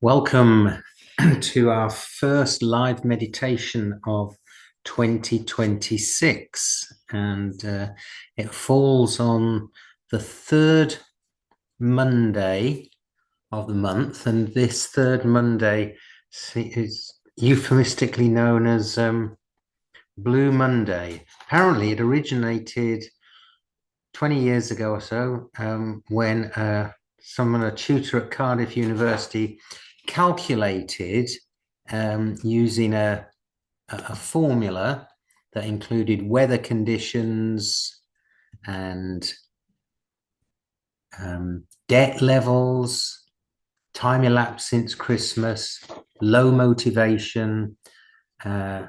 Welcome to our first live meditation of 2026, and it falls on the third Monday of the month, and this third Monday is euphemistically known as Blue Monday. Apparently, it originated 20 years ago or so when a tutor at Cardiff University, calculated using a formula that included weather conditions and debt levels, time elapsed since Christmas, low motivation, and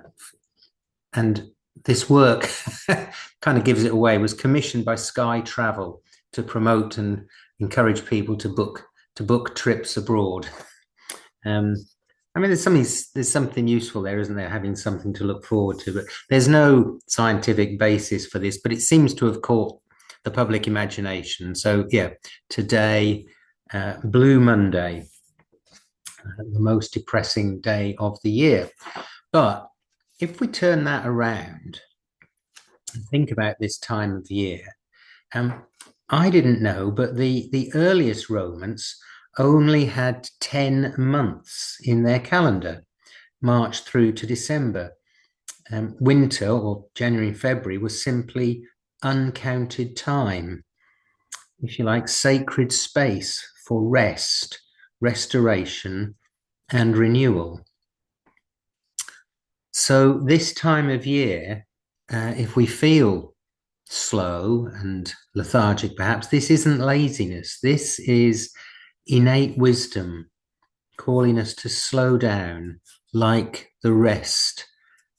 this work kind of gives it away, was commissioned by Sky Travel to promote and encourage people to book trips abroad. I mean, there's something useful there, isn't there? Having something to look forward to, but there's no scientific basis for this, but it seems to have caught the public imagination. So yeah, today, Blue Monday, the most depressing day of the year. But if we turn that around and think about this time of year, I didn't know, but the earliest Romans only had 10 months in their calendar, March through to December. Winter, or January and February, was simply uncounted time, if you like, sacred space for rest, restoration, and renewal. So this time of year, if we feel slow and lethargic, perhaps, this isn't laziness. This is innate wisdom calling us to slow down like the rest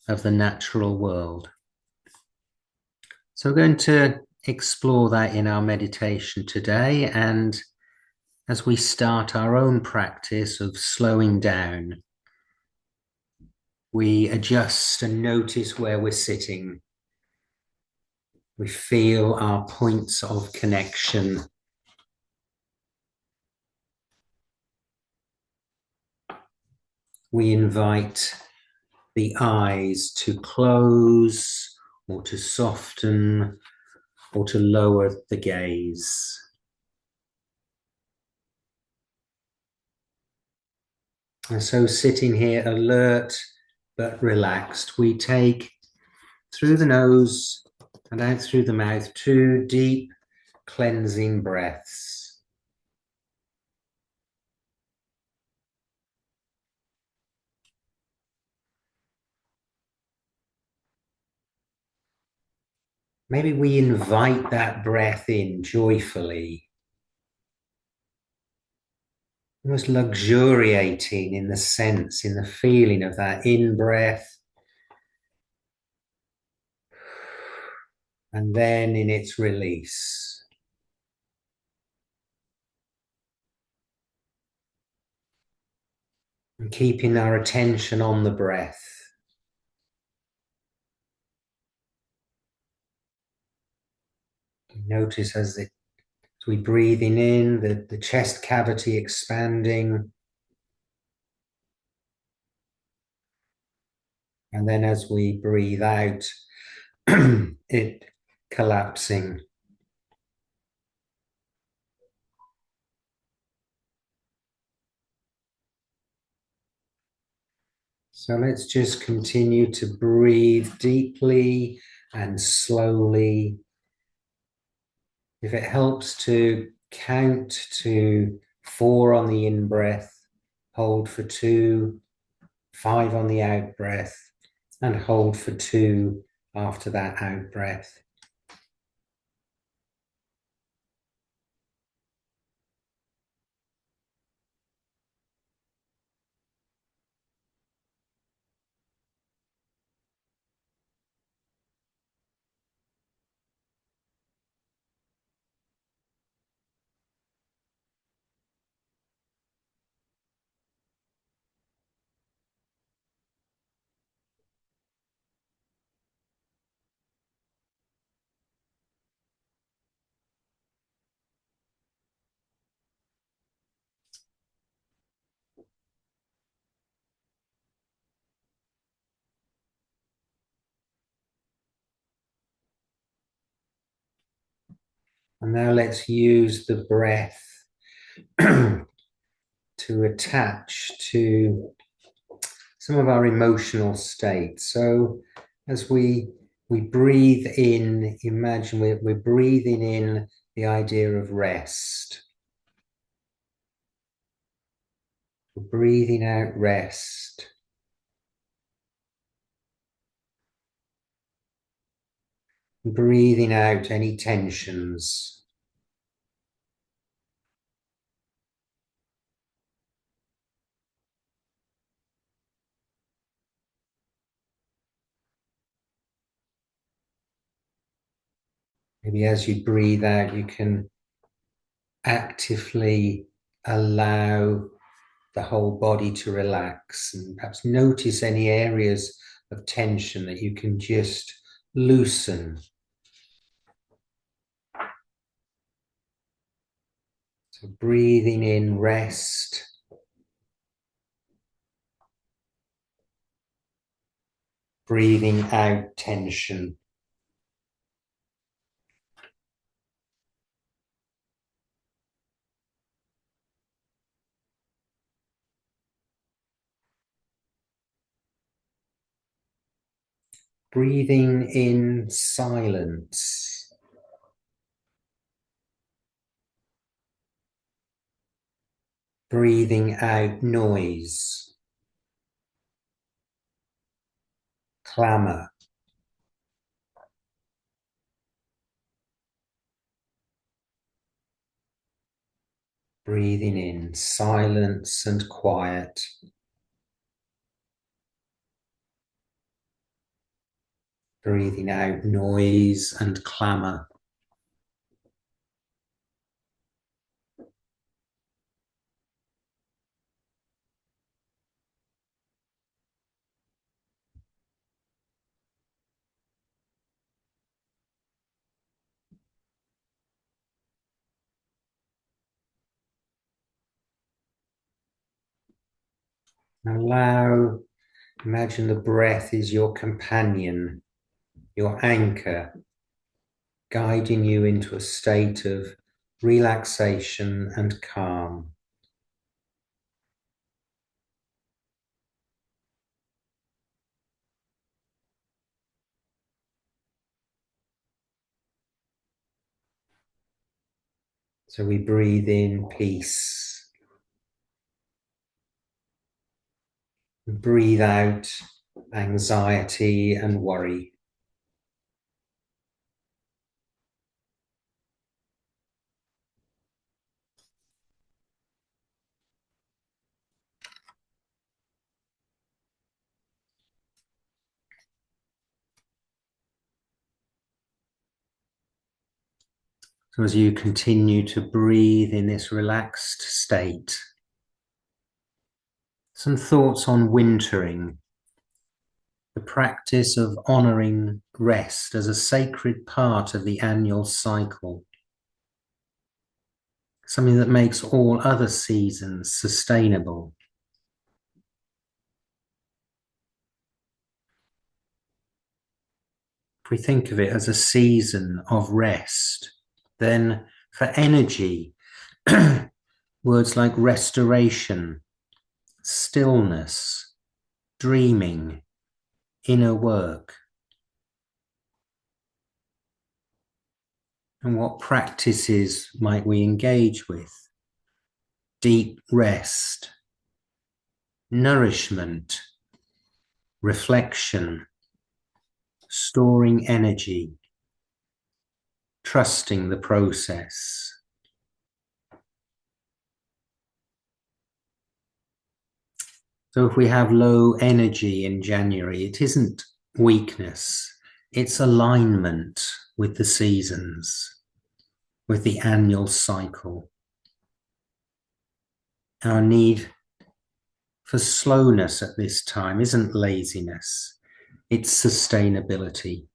of the natural world. So we're going to explore that in our meditation today, and as we start our own practice of slowing down, we adjust and notice where we're sitting. We feel our points of connection. We invite the eyes to close or to soften or to lower the gaze. And so, sitting here alert but relaxed, we take through the nose and out through the mouth 2 deep cleansing breaths. Maybe we invite that breath in joyfully, almost luxuriating in the sense, in the feeling of that in-breath, and then in its release. And keeping our attention on the breath. Notice as we breathing in, the chest cavity expanding. And then as we breathe out, it collapsing. So let's just continue to breathe deeply and slowly. If it helps to count to 4 on the in-breath, hold for 2, 5 on the out-breath, and hold for 2 after that out-breath. And now let's use the breath to attach to some of our emotional states. So as we breathe in, imagine we're breathing in the idea of rest. We're breathing out rest. Breathing out any tensions. Maybe as you breathe out, you can actively allow the whole body to relax, and perhaps notice any areas of tension that you can just loosen. So breathing in rest. Breathing out tension. Breathing in silence. Breathing out noise. Clamour. Breathing in silence and quiet. Breathing out noise and clamour. Imagine the breath is your companion, your anchor, guiding you into a state of relaxation and calm. So we breathe in peace. Breathe out anxiety and worry. So as you continue to breathe in this relaxed state, some thoughts on wintering, the practice of honoring rest as a sacred part of the annual cycle, something that makes all other seasons sustainable. If we think of it as a season of rest, then for energy, words like restoration, stillness, dreaming, inner work. And what practices might we engage with? Deep rest, nourishment, reflection, storing energy, trusting the process. So if we have low energy in January, it isn't weakness, it's alignment with the seasons, with the annual cycle. Our need for slowness at this time isn't laziness, it's sustainability.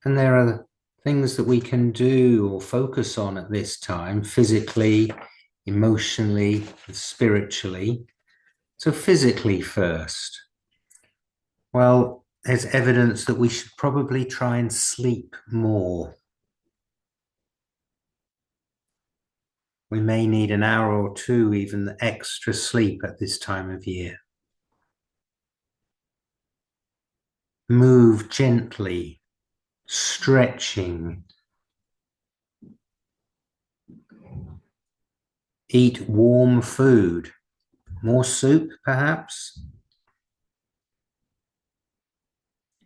And there are things that we can do or focus on at this time, physically, emotionally, and spiritually. So physically first. Well, there's evidence that we should probably try and sleep more. We may need an hour or two, even extra sleep at this time of year. Move gently, stretching. Eat warm food. More soup, perhaps.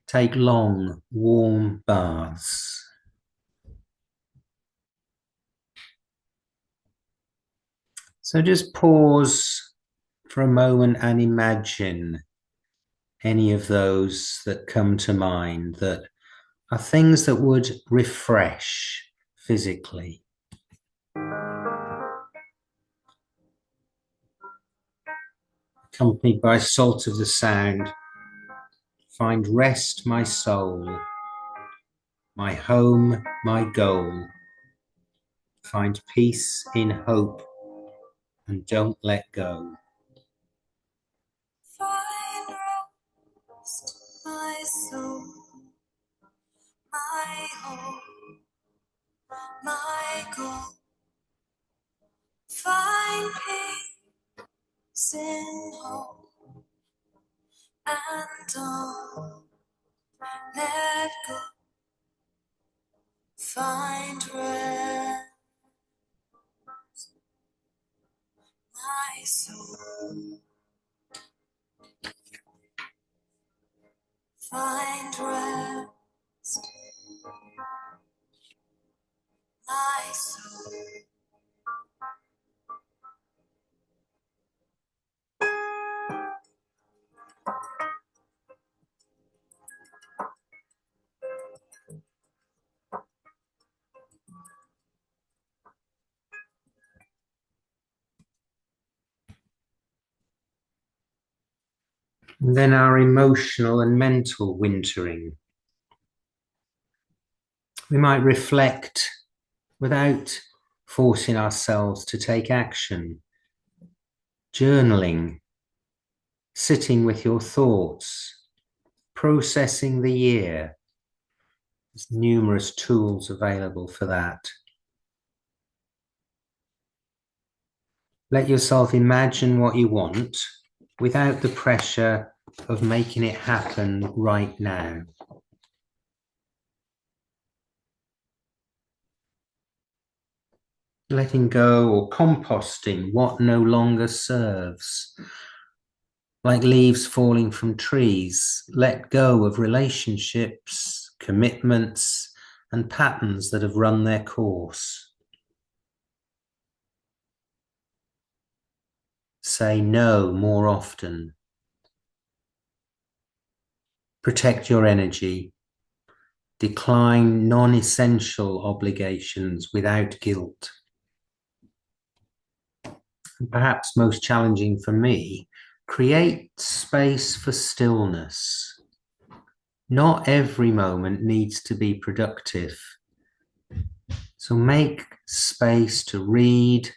Take long, warm baths. So just pause for a moment and imagine any of those that come to mind that are things that would refresh physically. Accompanied by salt of the sound, find rest, my soul, my home, my goal. Find peace in hope and don't let go. Find rest, my soul, my home, my goal. Find peace in hope and don't let go. Find rest, my soul. Find rest, my soul. And then our emotional and mental wintering. We might reflect without forcing ourselves to take action. Journaling, sitting with your thoughts, processing the year. There's numerous tools available for that. Let yourself imagine what you want without the pressure of making it happen right now. Letting go or composting what no longer serves. Like leaves falling from trees, let go of relationships, commitments, and patterns that have run their course. Say no more often. Protect your energy. Decline non-essential obligations without guilt. And perhaps most challenging for me, create space for stillness. Not every moment needs to be productive. So make space to read,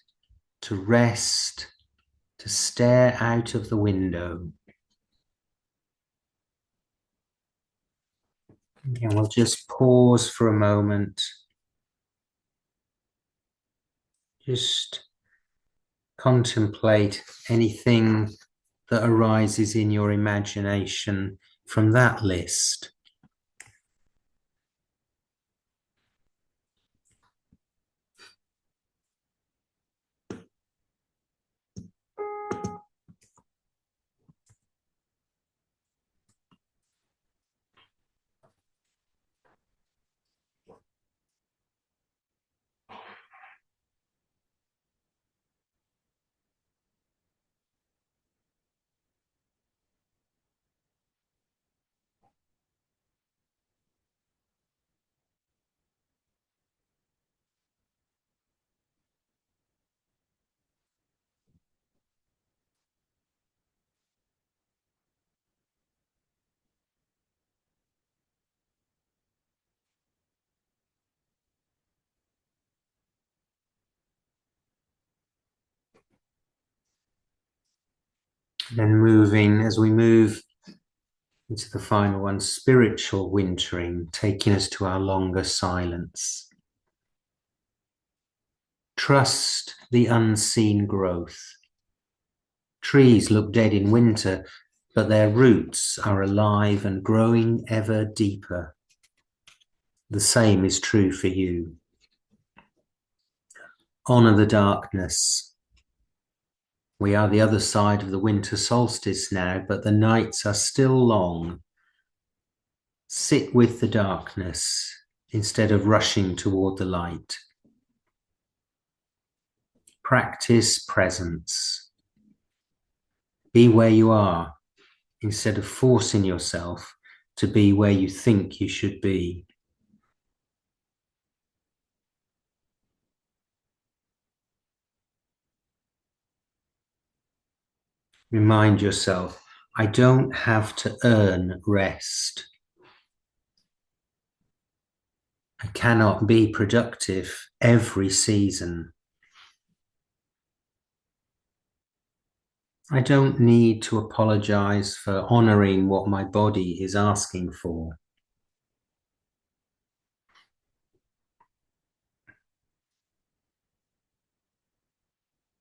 to rest, to stare out of the window. And we'll just pause for a moment. Just contemplate anything that arises in your imagination from that list. And then as we move into the final one, spiritual wintering, taking us to our longer silence. Trust the unseen growth. Trees look dead in winter, but their roots are alive and growing ever deeper. The same is true for you. Honor the darkness. We are the other side of the winter solstice now, but the nights are still long. Sit with the darkness instead of rushing toward the light. Practice presence. Be where you are instead of forcing yourself to be where you think you should be. Remind yourself, I don't have to earn rest. I cannot be productive every season. I don't need to apologize for honoring what my body is asking for.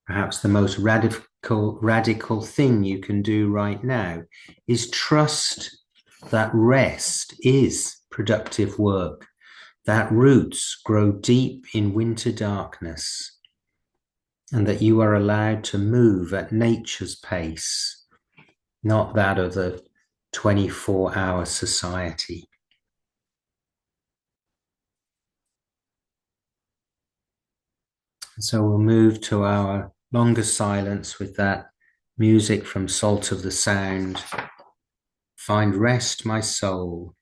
Perhaps the most radical thing you can do right now is trust that rest is productive work, that roots grow deep in winter darkness, and that you are allowed to move at nature's pace, not that of the 24-hour society. So we'll move to our longer silence with that music from Salt of the Sound. Find rest, my soul,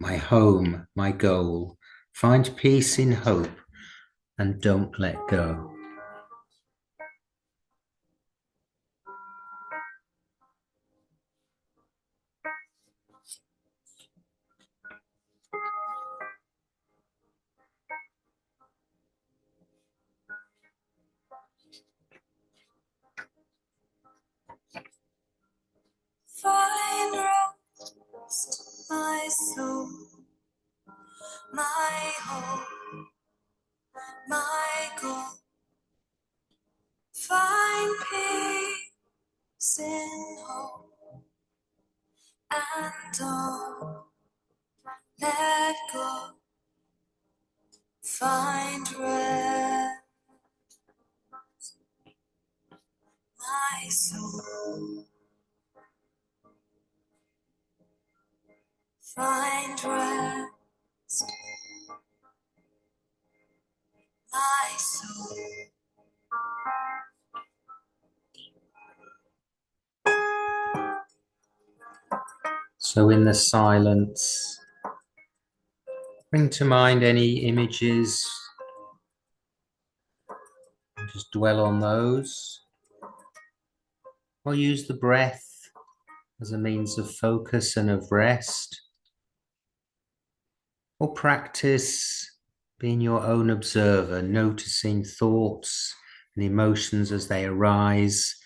my home, my goal. Find peace in hope and don't let go. Find rest, my soul, my hope, my goal. Find peace in hope and don't let go. Find rest, my soul. Find rest, my soul. So in the silence, bring to mind any images, just dwell on those, or use the breath as a means of focus and of rest, or practice being your own observer, noticing thoughts and emotions as they arise,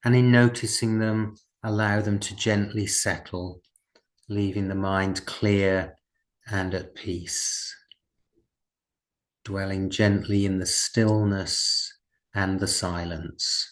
and in noticing them, allow them to gently settle, leaving the mind clear and at peace, dwelling gently in the stillness and the silence.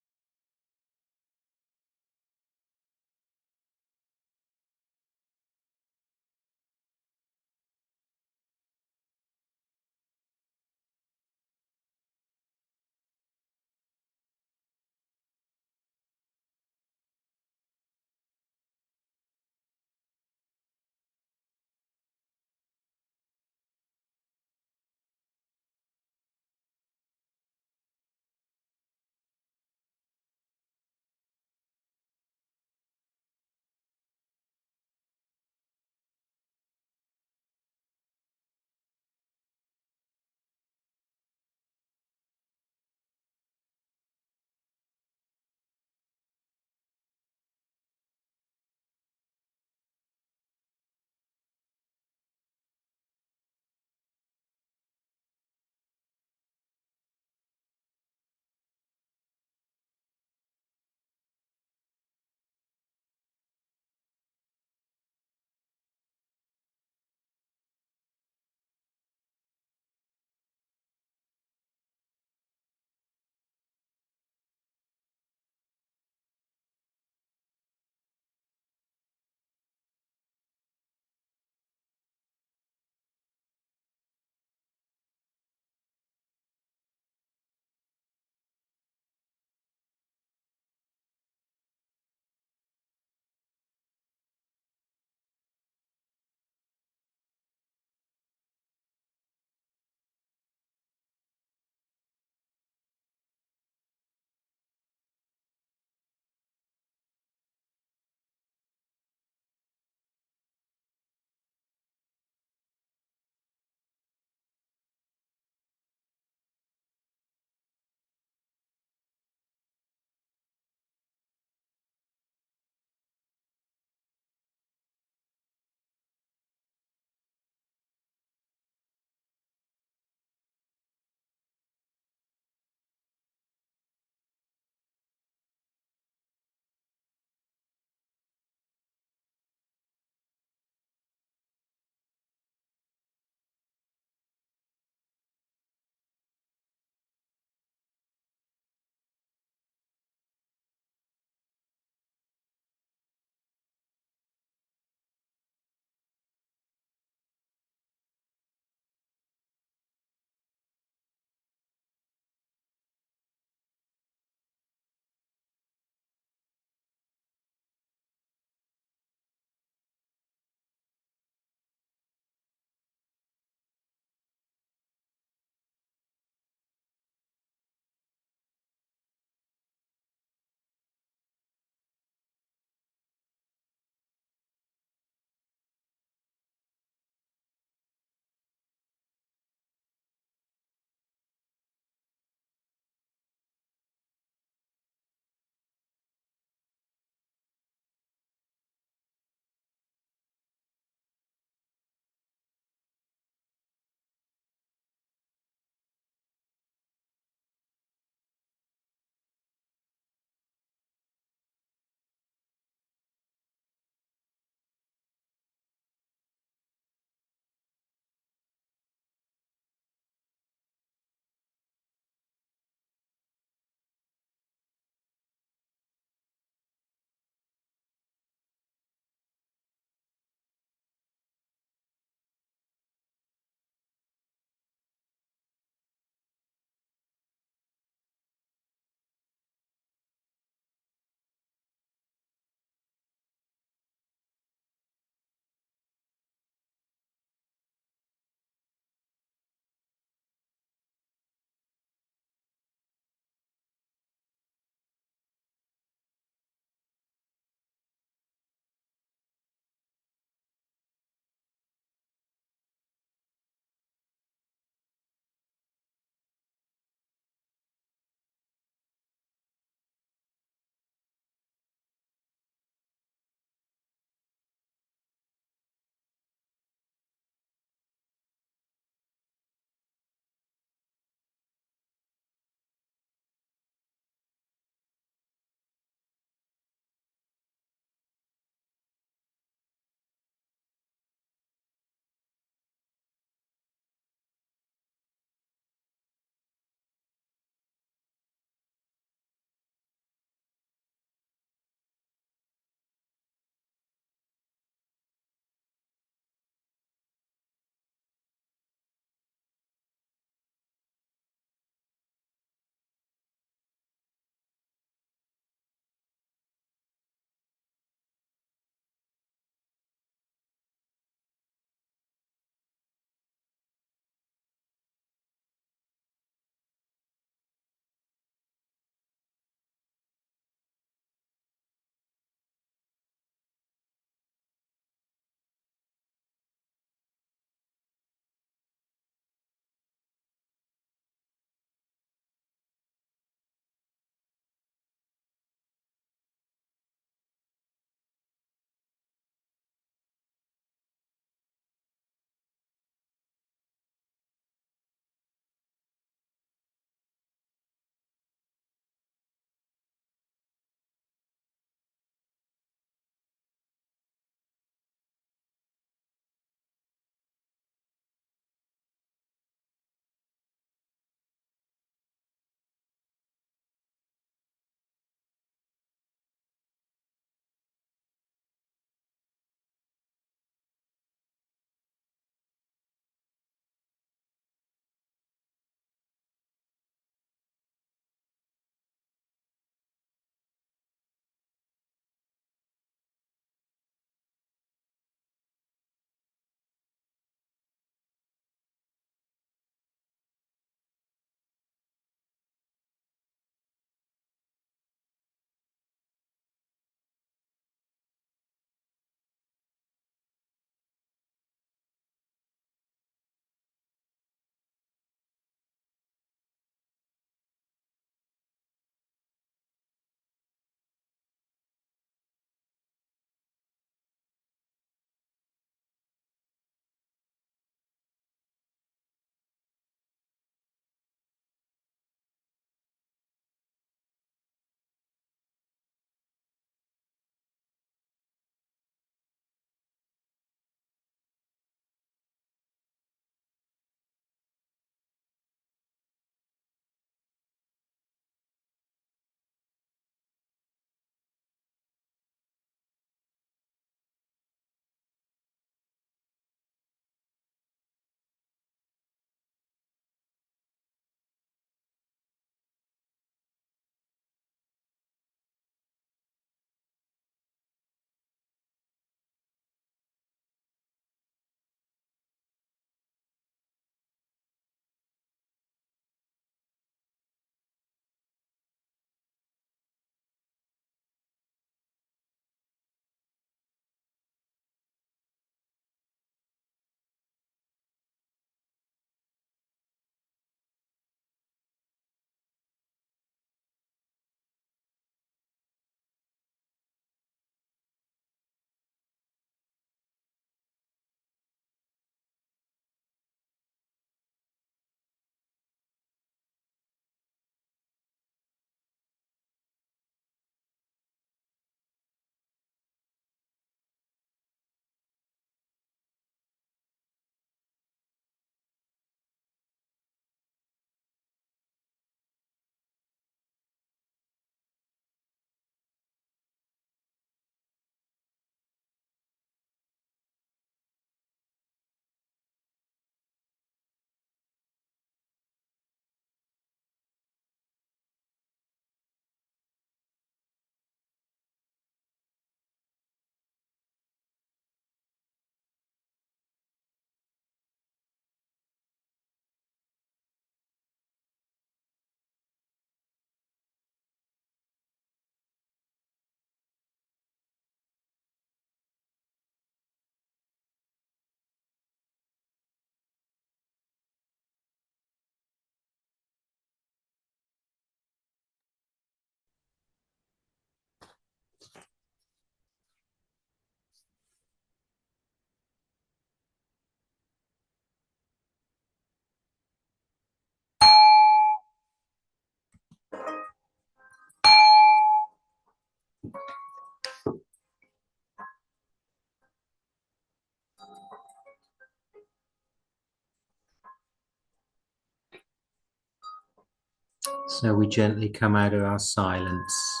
So we gently come out of our silence.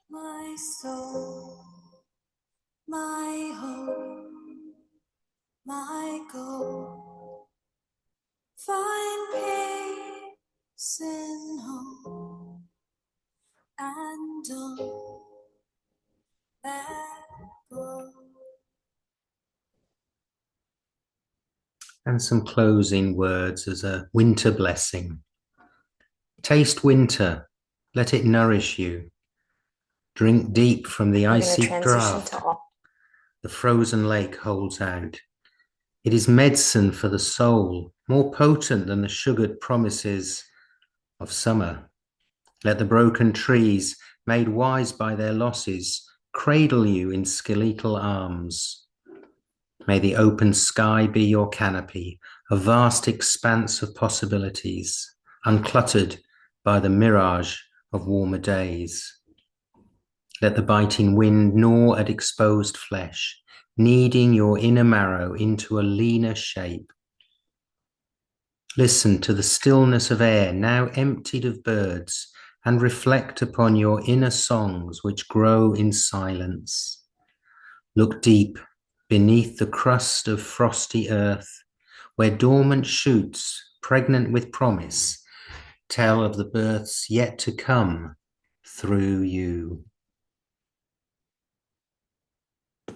My soul, my hope, my goal. Find peace in home and don't let go. And some closing words as a winter blessing. Taste winter, let it nourish you. Drink deep from the icy draught the frozen lake holds out. It is medicine for the soul, more potent than the sugared promises of summer. Let the broken trees, made wise by their losses, cradle you in skeletal arms. May the open sky be your canopy, a vast expanse of possibilities, uncluttered by the mirage of warmer days. Let the biting wind gnaw at exposed flesh, kneading your inner marrow into a leaner shape. Listen to the stillness of air now emptied of birds, and reflect upon your inner songs which grow in silence. Look deep beneath the crust of frosty earth, where dormant shoots, pregnant with promise, tell of the births yet to come through you.